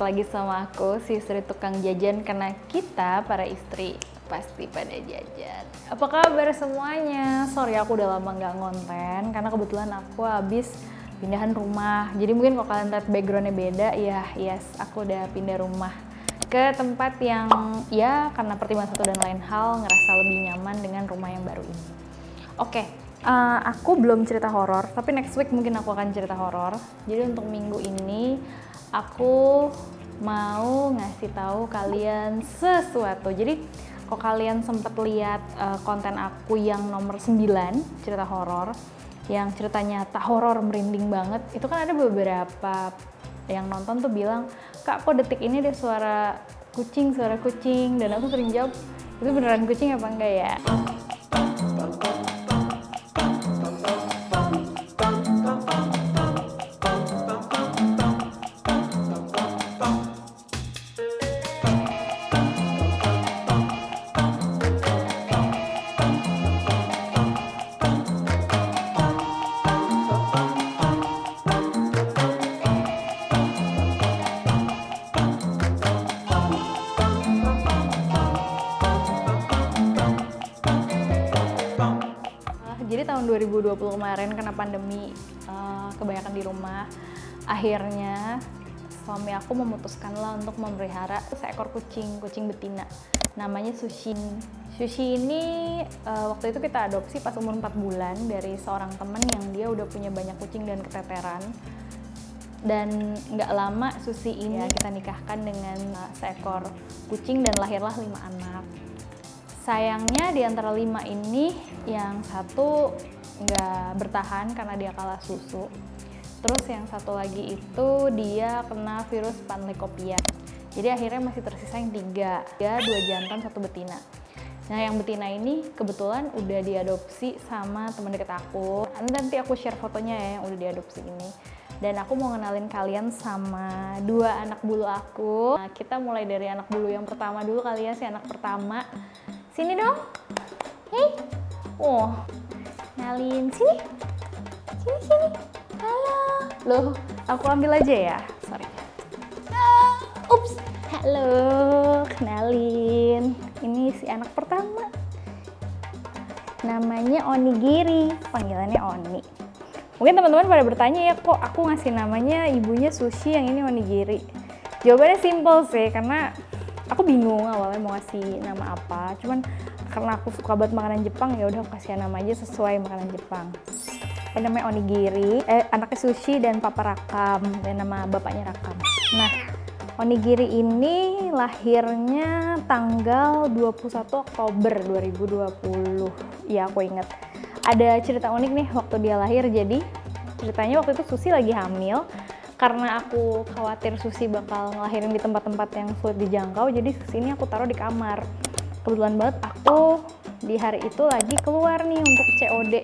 lagi sama aku, si istri tukang jajan, karena kita para istri pasti pada jajan. Apa kabar semuanya? Sorry aku udah lama nggak ngonten, karena kebetulan aku habis pindahan rumah. Jadi mungkin kalau kalian lihat backgroundnya beda, ya yes, aku udah pindah rumah ke tempat yang ya karena pertimbangan satu dan lain hal ngerasa lebih nyaman dengan rumah yang baru ini. Oke. Aku belum cerita horor, tapi next week mungkin aku akan cerita horor. Jadi untuk minggu ini aku mau ngasih tahu kalian sesuatu. Jadi kalau kalian sempat lihat konten aku yang nomor 9 cerita horor, yang ceritanya tak horor merinding banget, itu kan ada beberapa yang nonton tuh bilang, "Kak, kok detik ini ada suara kucing." Dan aku sering jawab, itu beneran kucing apa enggak ya? Jadi tahun 2020 kemarin kena pandemi, kebanyakan di rumah. Akhirnya suami aku memutuskan lah untuk memelihara seekor kucing betina. Namanya Sushi. Sushi ini waktu itu kita adopsi pas umur 4 bulan dari seorang teman yang dia udah punya banyak kucing dan keteteran. Dan nggak lama Sushi ini kita nikahkan dengan seekor kucing dan lahirlah 5 anak. Sayangnya di antara 5 ini yang satu nggak bertahan karena dia kalah susu. Terus yang satu lagi itu dia kena virus Panleukopenia. Jadi akhirnya masih tersisa yang 3. Dia 2 jantan, 1 betina. Nah yang betina ini kebetulan udah diadopsi sama teman dekat aku. Nanti aku share fotonya ya yang udah diadopsi ini. Dan aku mau ngenalin kalian sama 2 anak bulu aku. Nah, kita mulai dari anak bulu yang pertama dulu kali ya, si anak pertama. Sini dong. Hei. Oh. Kenalin sini. Sini. Halo. Loh, aku ambil aja ya. Sorry. Ups. Halo. Kenalin. Ini si anak pertama. Namanya Onigiri. Panggilannya Oni. Mungkin teman-teman pada bertanya ya, kok aku ngasih namanya ibunya Sushi, yang ini Onigiri. Jawabannya simple sih, karena aku bingung awalnya mau ngasih nama apa. Cuman karena aku suka banget makanan Jepang, ya udah aku kasih nama aja sesuai makanan Jepang. Namanya Onigiri, anaknya Sushi dan Papa Rakam, dan nama bapaknya Rakam. Nah, Onigiri ini lahirnya tanggal 21 Oktober 2020. Ya, aku inget. Ada cerita unik nih waktu dia lahir. Jadi ceritanya waktu itu Susi lagi hamil. Karena aku khawatir Susi bakal ngelahirin di tempat-tempat yang sulit dijangkau, jadi Susi ini aku taruh di kamar. Kebetulan banget aku di hari itu lagi keluar nih untuk COD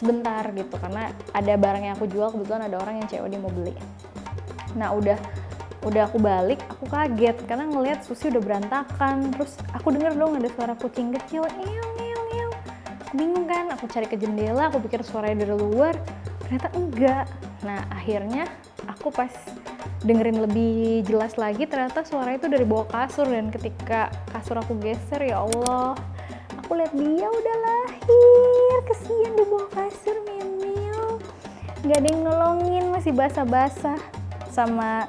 sebentar gitu, karena ada barang yang aku jual, kebetulan ada orang yang COD mau beli. Nah udah aku balik, aku kaget karena ngelihat Susi udah berantakan. Terus aku denger dong ada suara kucing kecil, eong. Bingung kan, aku cari ke jendela, aku pikir suaranya dari luar, ternyata enggak. Nah akhirnya aku pas dengerin lebih jelas lagi, ternyata suara itu dari bawah kasur. Dan ketika kasur aku geser, ya Allah, aku lihat dia udah lahir, kesian di bawah kasur, Mimil. Gak ada yang nolongin, masih basah-basah. Sama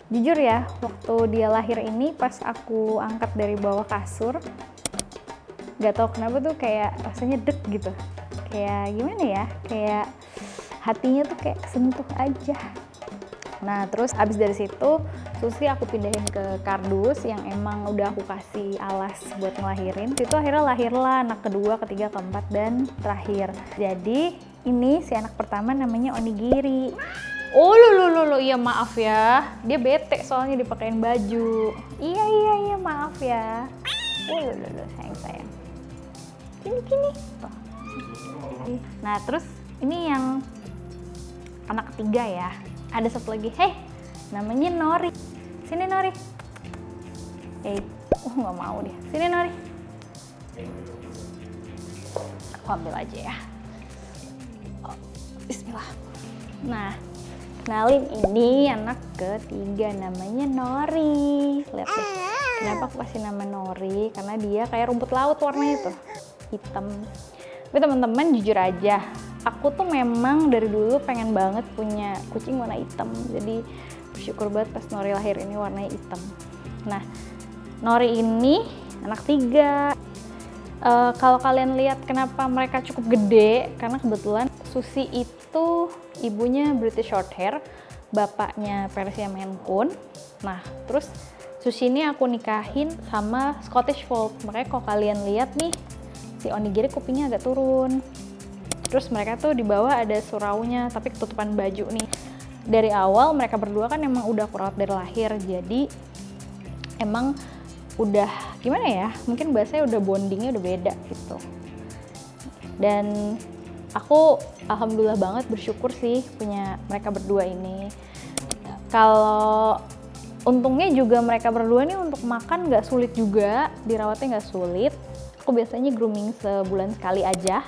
jujur ya, waktu dia lahir ini pas aku angkat dari bawah kasur, gak tau kenapa tuh kayak rasanya deg gitu, kayak gimana ya, kayak hatinya tuh kayak sentuh aja. Nah terus abis dari situ Susi aku pindahin ke kardus yang emang udah aku kasih alas buat ngelahirin. Itu akhirnya lahirlah anak kedua, ketiga, keempat, dan terakhir. Jadi ini si anak pertama namanya Onigiri. Oh lo, iya maaf ya, dia bete soalnya dipakein baju. Iya maaf ya. Lo sayang. Kini. Nah terus ini yang anak ketiga ya. Ada satu lagi, namanya Nori. Sini Nori. Nggak mau dia. Sini Nori. Aku ambil aja ya. Bismillah. Nah Kenalin, ini anak ketiga namanya Nori. Lihat deh, kenapa aku kasih nama Nori? Karena dia kayak rumput laut warnanya tuh, hitam. Tapi teman-teman jujur aja, aku tuh memang dari dulu pengen banget punya kucing warna hitam. Jadi bersyukur banget pas Nori lahir ini warnanya hitam. Nah, Nori ini anak tiga. Kalau kalian lihat kenapa mereka cukup gede, karena kebetulan Susi itu ibunya British Shorthair, bapaknya Persian Maine Coon. Nah, terus Susi ini aku nikahin sama Scottish Fold. Makanya kalau kalian lihat nih, si Onigiri kupingnya agak turun. Terus mereka tuh di bawah ada suraunya, tapi ketutupan baju nih. Dari awal mereka berdua kan emang udah aku rawat dari lahir, jadi emang udah gimana ya, mungkin bahasanya udah bondingnya udah beda gitu. Dan aku alhamdulillah banget bersyukur sih punya mereka berdua ini. Kalau untungnya juga mereka berdua nih untuk makan nggak sulit juga, dirawatnya nggak sulit. Aku biasanya grooming sebulan sekali aja,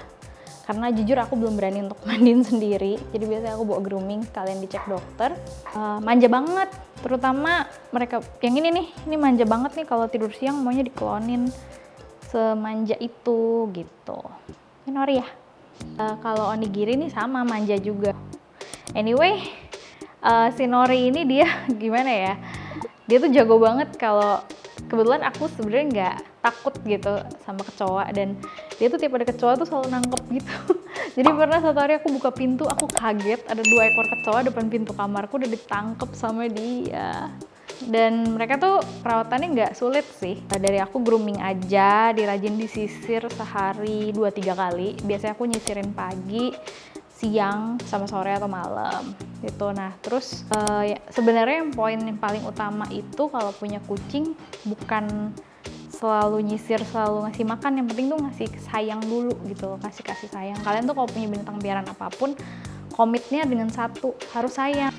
karena jujur aku belum berani untuk mandiin sendiri. Jadi biasanya aku bawa grooming, sekalian dicek dokter. Manja banget, terutama mereka yang ini nih, ini manja banget nih, kalau tidur siang maunya diklonin, semanja itu gitu. Ini Nori ya. Kalau Onigiri nih sama, manja juga. Anyway, si Nori ini dia gimana ya, dia tuh jago banget. Kalau kebetulan aku sebenarnya nggak takut gitu sama kecoa, dan dia tuh tiap ada kecoa tuh selalu nangkep gitu. Jadi pernah satu hari aku buka pintu, aku kaget ada 2 ekor kecoa depan pintu kamarku udah ditangkep sama dia. Dan mereka tuh perawatannya nggak sulit sih. Dari aku grooming aja, dirajin disisir sehari 2-3 kali. Biasanya aku nyisirin pagi, siang, sama sore atau malam gitu. Nah terus ya, sebenarnya yang poin yang paling utama itu kalau punya kucing bukan selalu nyisir, selalu ngasih makan, yang penting tuh ngasih sayang dulu gitu, kasih sayang. Kalian tuh kalau punya binatang peliharaan apapun, komitnya dengan satu, harus sayang.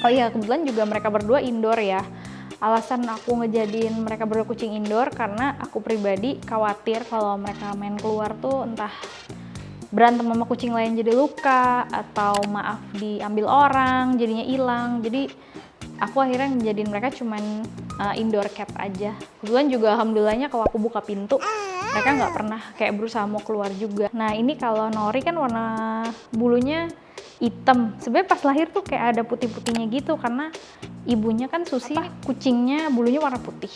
Oh iya, kebetulan juga mereka berdua indoor ya. Alasan aku ngejadiin mereka berdua kucing indoor karena aku pribadi khawatir kalau mereka main keluar tuh entah berantem sama kucing lain jadi luka, atau maaf diambil orang jadinya hilang. Jadi aku akhirnya menjadiin mereka cuman indoor cat aja. Kebetulan juga alhamdulillahnya kalau aku buka pintu, mereka nggak pernah kayak berusaha mau keluar juga. Nah ini kalau Nori kan warna bulunya hitam. Sebenarnya pas lahir tuh kayak ada putih-putihnya gitu, karena ibunya kan Susi, kucingnya bulunya warna putih.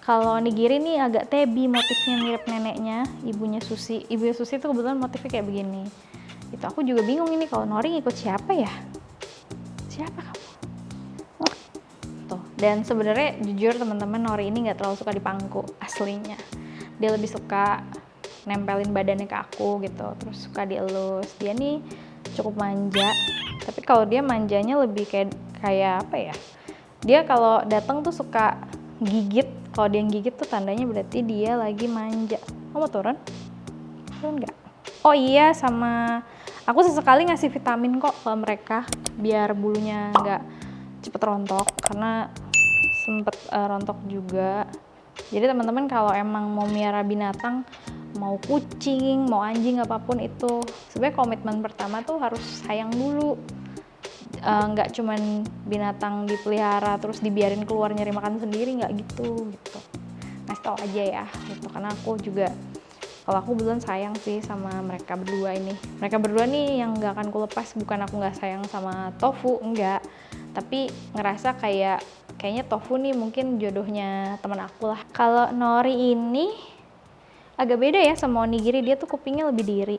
Kalau Onigiri nih agak tabby, motifnya mirip neneknya, ibunya Susi. Ibunya Susi tuh kebetulan motifnya kayak begini. Itu aku juga bingung ini kalau Nori ngikut siapa ya? Siapa kamu? Tuh. Dan sebenarnya jujur teman-teman, Nori ini nggak terlalu suka dipangku aslinya. Dia lebih suka nempelin badannya ke aku gitu, terus suka dielus. Dia nih cukup manja, tapi kalau dia manjanya lebih kayak apa ya? Dia kalau datang tuh suka gigit. Kalau dia gigit tuh tandanya berarti dia lagi manja. Kamu turun? Turun nggak? Oh iya, sama aku sesekali ngasih vitamin kok ke mereka biar bulunya nggak cepet rontok, karena sempet rontok juga. Jadi teman-teman kalau emang mau miara binatang, mau kucing, mau anjing, apapun itu, sebenarnya komitmen pertama tuh harus sayang dulu. Nggak cuman binatang dipelihara terus dibiarin keluar nyari makan sendiri, nggak gitu. Ngasih tau aja ya gitu, karena aku juga, kalau aku beneran sayang sih sama mereka berdua ini. Mereka berdua nih yang nggak akan kulepas. Bukan aku nggak sayang sama Tofu, enggak, tapi ngerasa kayaknya Tofu nih mungkin jodohnya teman aku lah. Kalau Nori ini agak beda ya sama Onigiri, dia tuh kupingnya lebih diri,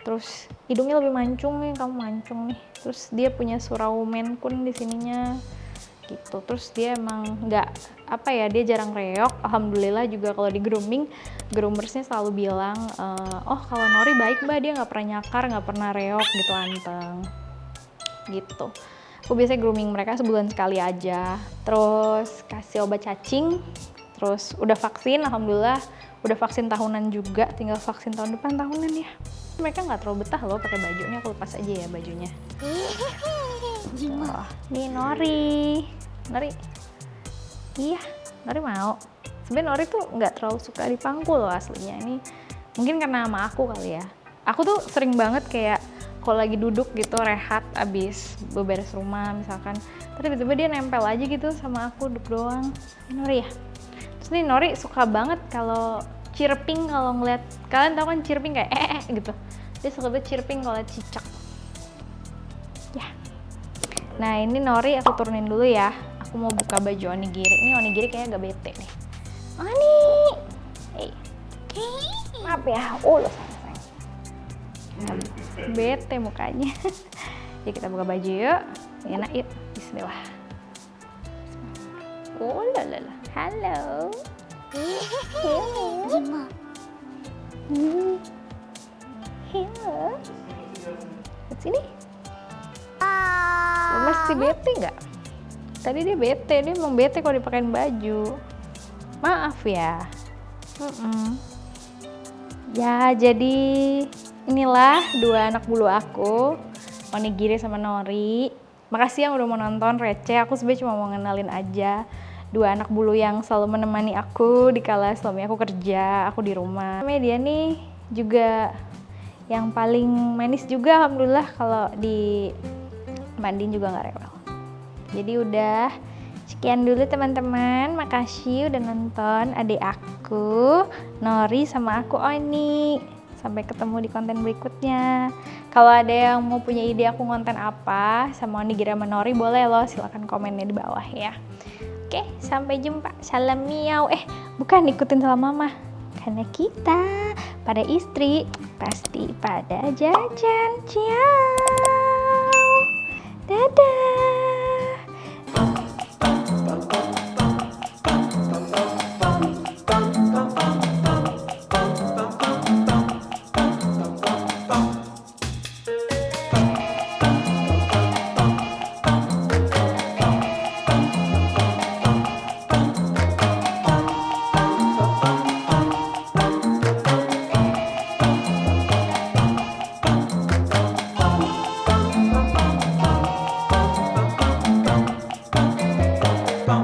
terus hidungnya lebih mancung nih, kamu mancung nih. Terus dia punya surau Maine Coon di sininya gitu. Terus dia emang nggak apa ya, dia jarang reok. Alhamdulillah juga kalau di grooming, groomersnya selalu bilang, oh kalau Nori baik mbak, dia nggak pernah nyakar, nggak pernah reok gitu, anteng gitu. Aku biasanya grooming mereka sebulan sekali aja, terus kasih obat cacing, terus udah vaksin, alhamdulillah udah vaksin tahunan juga, tinggal vaksin tahun depan tahunan ya. Mereka nggak terlalu betah loh pakai bajunya, aku lepas aja ya bajunya. Oh, nih Nori, iya Nori mau. Sebenarnya Nori tuh nggak terlalu suka dipangku loh aslinya. Ini mungkin karena sama aku kali ya. Aku tuh sering banget kayak kalau lagi duduk gitu rehat abis beberes rumah misalkan, terus tiba-tiba dia nempel aja gitu sama aku, duduk doang. Nori ya. Terus nih Nori suka banget kalau chirping, kalau ngeliat, kalian tau kan chirping kayak gitu. Dia suka banget chirping kalau cicak. Ya. Nah ini Nori aku turunin dulu ya. Aku mau buka baju onigiri. Ini onigiri kayaknya agak bete nih. Oni. Maaf ya. Lo sayang. Bete mukanya. Ya kita buka baju yuk. Enak yuk. Bismillah. Oh lalala. Halo. Hello. Hello. Sini. Masih bete nggak? Tadi dia bete, dia emang bete kalau dipakein baju. Maaf ya. Ya jadi inilah dua anak bulu aku, Onigiri sama Nori. Makasih yang udah mau nonton receh. Aku sebenarnya cuma mau ngenalin aja dua anak bulu yang selalu menemani aku di kala suami aku kerja, aku di rumah. Dia nih juga yang paling manis juga, alhamdulillah. Kalau di mandiin juga nggak rewel. Jadi udah sekian dulu teman-teman, makasih udah nonton adik aku Nori sama aku Oni. Sampai ketemu di konten berikutnya. Kalau ada yang mau punya ide aku konten apa sama Onigiri sama Nori, boleh loh, silahkan komennya di bawah ya. Oke, sampai jumpa. Salam miau. Bukan, ikutin salam mama. Karena kita pada istri pasti pada jajan. Ciao. Dadah.